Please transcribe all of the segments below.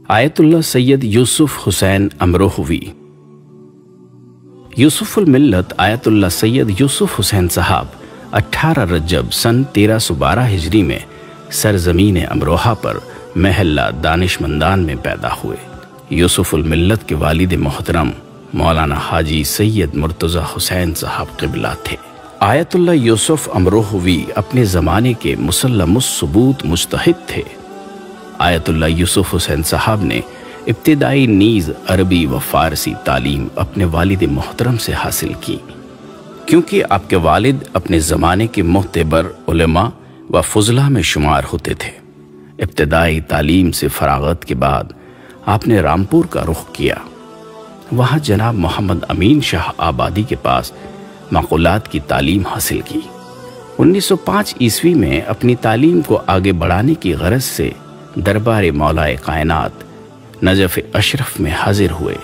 آیت اللہ سید یوسف حسین امروہوی۔ یوسف الملت آیت اللہ سید یوسف حسین صاحب 18 رجب سن 1312 ہجری میں سرزمین امروہہ پر محلہ دانشمندان میں پیدا ہوئے۔ یوسف الملت کے والد محترم مولانا حاجی سید مرتضی حسین صاحب قبلہ تھے۔ آیت اللہ یوسف امروہوی اپنے زمانے کے مسلم الثبوت مجتہد تھے۔ آیت اللہ یوسف حسین صاحب نے ابتدائی نیز عربی و فارسی تعلیم اپنے والد محترم سے حاصل کی، کیونکہ آپ کے والد اپنے زمانے کے معتبر علماء و فضلاء میں شمار ہوتے تھے۔ ابتدائی تعلیم سے فراغت کے بعد آپ نے رامپور کا رخ کیا۔ وہاں جناب محمد امین شاہ آبادی کے پاس معقولات کی تعلیم حاصل کی۔ 1905 عیسوی میں اپنی تعلیم کو آگے بڑھانے کی غرض سے دربار مولائے کائنات نجف اشرف میں حاضر ہوئے۔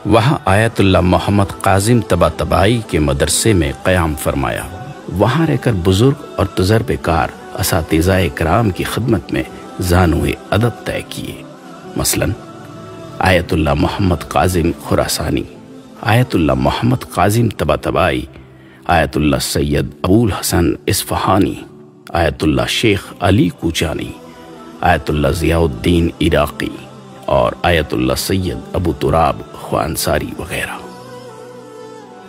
وہاں آیت اللہ محمد قاسم طباطبائی کے مدرسے میں قیام فرمایا۔ وہاں رہ کر بزرگ اور تجربہ کار اساتذہ کرام کی خدمت میں زانوئے ادب طے کیے، مثلا آیت اللہ محمد قاسم خراسانی، آیت اللہ محمد قاسم طباطبائی، آیت اللہ سید ابو الحسن اصفہانی، آیت اللہ شیخ علی کوچانی، آیت اللہ ضیاء الدین عراقی اور آیت اللہ سید ابو تراب خوانصاری وغیرہ۔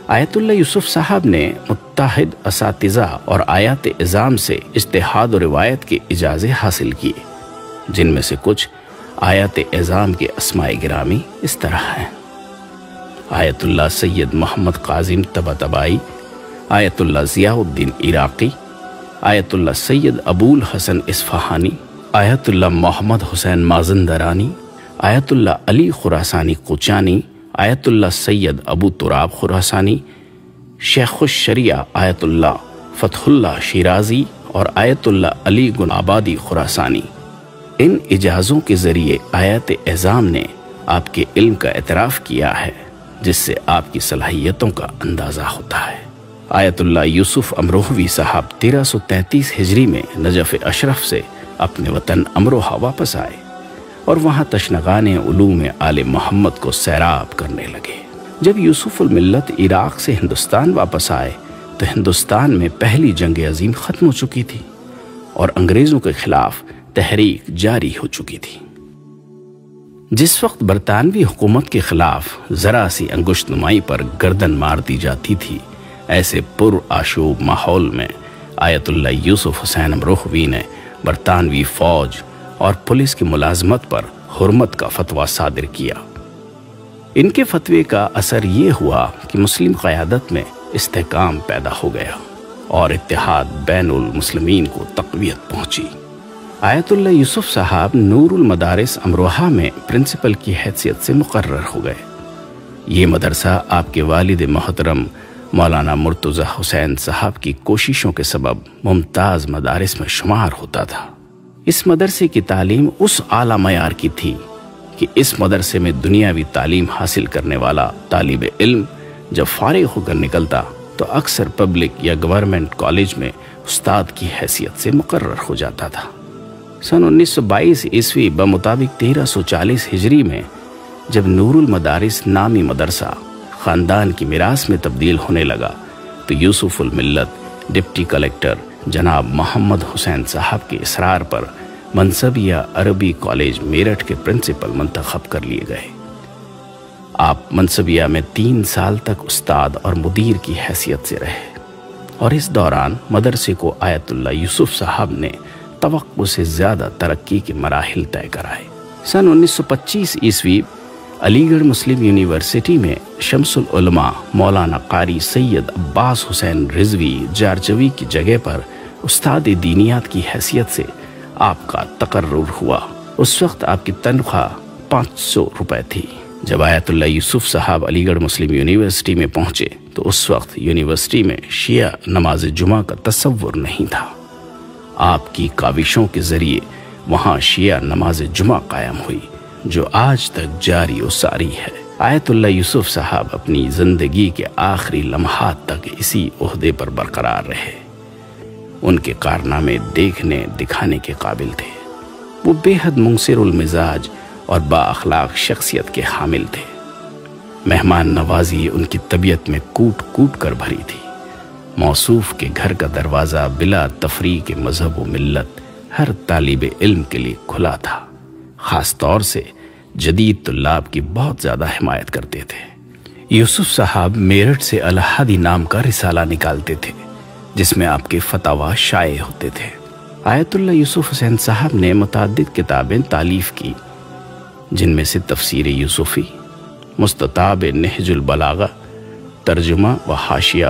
آیت اللہ یوسف صاحب نے متحد اساتذہ اور آیات اعظام سے اجتہاد و روایت کے اجازے حاصل کیے، جن میں سے کچھ آیات اعظام کے اسماء گرامی اس طرح ہیں: آیت اللہ سید محمد قاسم طباطبائی، آیت اللہ ضیاء الدین عراقی، آیت اللہ سید ابو الحسن اصفہانی، آیت اللہ محمد حسین مازندرانی، آیت اللہ علی خراسانی کوچانی، آیت اللہ سید ابو تراب خراسانی، شیخ الشریعہ آیت اللہ فتح اللہ شیرازی اور آیت اللہ علی گل آبادی خراسانی۔ ان اجازوں کے ذریعے آیات اعظام نے آپ کے علم کا اعتراف کیا ہے، جس سے آپ کی صلاحیتوں کا اندازہ ہوتا ہے۔ آیت اللہ یوسف امروہوی صاحب 1333 ہجری میں نجف اشرف سے اپنے وطن امروہہ واپس آئے اور وہاں تشنغان علوم آل محمد کو سیراب کرنے لگے۔ جب یوسف الملت عراق سے ہندوستان واپس آئے تو ہندوستان میں پہلی جنگ عظیم ختم ہو چکی تھی اور انگریزوں کے خلاف تحریک جاری ہو چکی تھی۔ جس وقت برطانوی حکومت کے خلاف ذرا سی انگشت نمائی پر گردن مار دی جاتی تھی، ایسے پرآشوب ماحول میں آیت اللہ یوسف حسین امروہوی نے برطانوی فوج اور پولیس کی ملازمت پر حرمت کا فتویٰ صادر کیا۔ ان کے فتوے کا اثر یہ ہوا کہ مسلم قیادت میں استحکام پیدا ہو گیا اور اتحاد بین المسلمین کو تقویت پہنچی۔ آیت اللہ یوسف صاحب نور المدارس امروہہ میں پرنسپل کی حیثیت سے مقرر ہو گئے۔ یہ مدرسہ آپ کے والد محترم مولانا مرتضی حسین صاحب کی کوششوں کے سبب ممتاز مدارس میں شمار ہوتا تھا۔ اس مدرسے کی تعلیم اس اعلیٰ معیار کی تھی کہ اس مدرسے میں دنیاوی تعلیم حاصل کرنے والا طالب علم جب فارغ ہو کر نکلتا تو اکثر پبلک یا گورنمنٹ کالج میں استاد کی حیثیت سے مقرر ہو جاتا تھا۔ سن 1922 عیسوی بمطابق 1340 ہجری میں جب نور المدارس نامی مدرسہ خاندان کی میراث میں تبدیل ہونے لگا تو یوسف الملت ڈپٹی کلیکٹر جناب محمد حسین صاحب کے اصرار پر منصبیہ عربی کالج میرٹھ کے پرنسپل منتخب کر لیے گئے۔ آپ منصبیہ میں 3 سال تک استاد اور مدیر کی حیثیت سے رہے اور اس دوران مدرسے کو آیت اللہ یوسف صاحب نے توقع سے زیادہ ترقی کے مراحل طے کرائے۔ سن 1925 عیسوی علی گڑھ مسلم یونیورسٹی میں شمس العلماء مولانا قاری سید عباس حسین رضوی جارجوی کی جگہ پر استاد دینیات کی حیثیت سے آپ کا تقرر ہوا۔ اس وقت آپ کی تنخواہ 500 روپے تھی۔ جب آیت اللہ یوسف صاحب علی گڑھ مسلم یونیورسٹی میں پہنچے تو اس وقت یونیورسٹی میں شیعہ نماز جمعہ کا تصور نہیں تھا۔ آپ کی کاوشوں کے ذریعے وہاں شیعہ نماز جمعہ قائم ہوئی، جو آج تک جاری و ساری ہے۔ آیت اللہ یوسف صاحب اپنی زندگی کے آخری لمحات تک اسی عہدے پر برقرار رہے۔ ان کے کارنامے دیکھنے دکھانے کے قابل تھے۔ وہ بے حد منصر المزاج اور با اخلاق شخصیت کے حامل تھے۔ مہمان نوازی ان کی طبیعت میں کوٹ کوٹ کر بھری تھی۔ موصوف کے گھر کا دروازہ بلا تفریق مذہب و ملت ہر طالب علم کے لیے کھلا تھا۔ خاص طور سے جدید طلاب کی بہت زیادہ حمایت کرتے تھے۔ یوسف صاحب میرٹھ سے الحادی نام کا رسالہ نکالتے تھے جس میں آپ کے فتاوی شائع ہوتے تھے۔ آیت اللہ یوسف حسین صاحب نے متعدد کتابیں تالیف کی، جن میں سے تفسیر یوسفی، مستطاب نہج البلاغہ، ترجمہ و حاشیہ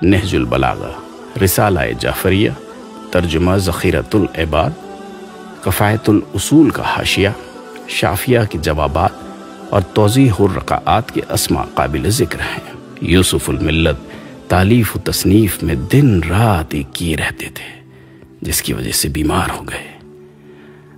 نہج البلاغہ، رسالہ جعفریہ، ترجمہ ذخیرۃ العباد، کفایت الاصول کا حاشیہ، شافیہ کے جوابات اور توضیح الرقعات کے اسماء قابل ذکر ہیں۔ یوسف الملت تالیف و تصنیف میں دن رات ایک کیے رہتے تھے، جس کی وجہ سے بیمار ہو گئے۔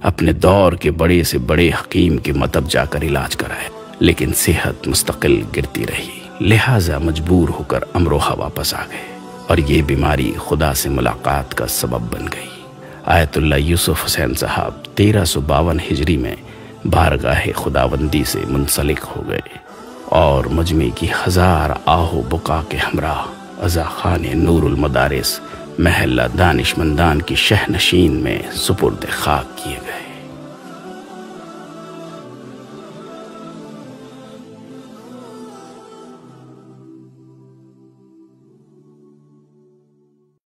اپنے دور کے بڑے سے بڑے حکیم کے مطب جا کر علاج کرائے، لیکن صحت مستقل گرتی رہی، لہٰذا مجبور ہو کر امروہہ واپس آ گئے، اور یہ بیماری خدا سے ملاقات کا سبب بن گئی۔ آیت اللہ یوسف حسین صاحب 1352 ہجری میں بارگاہ خداوندی سے منسلک ہو گئے اور مجمع کی 1000 آہ و بکا کے ہمراہ عزا خان نور المدارس محلہ دانشمندان کی شہ نشین میں سپرد خاک کیے گئے۔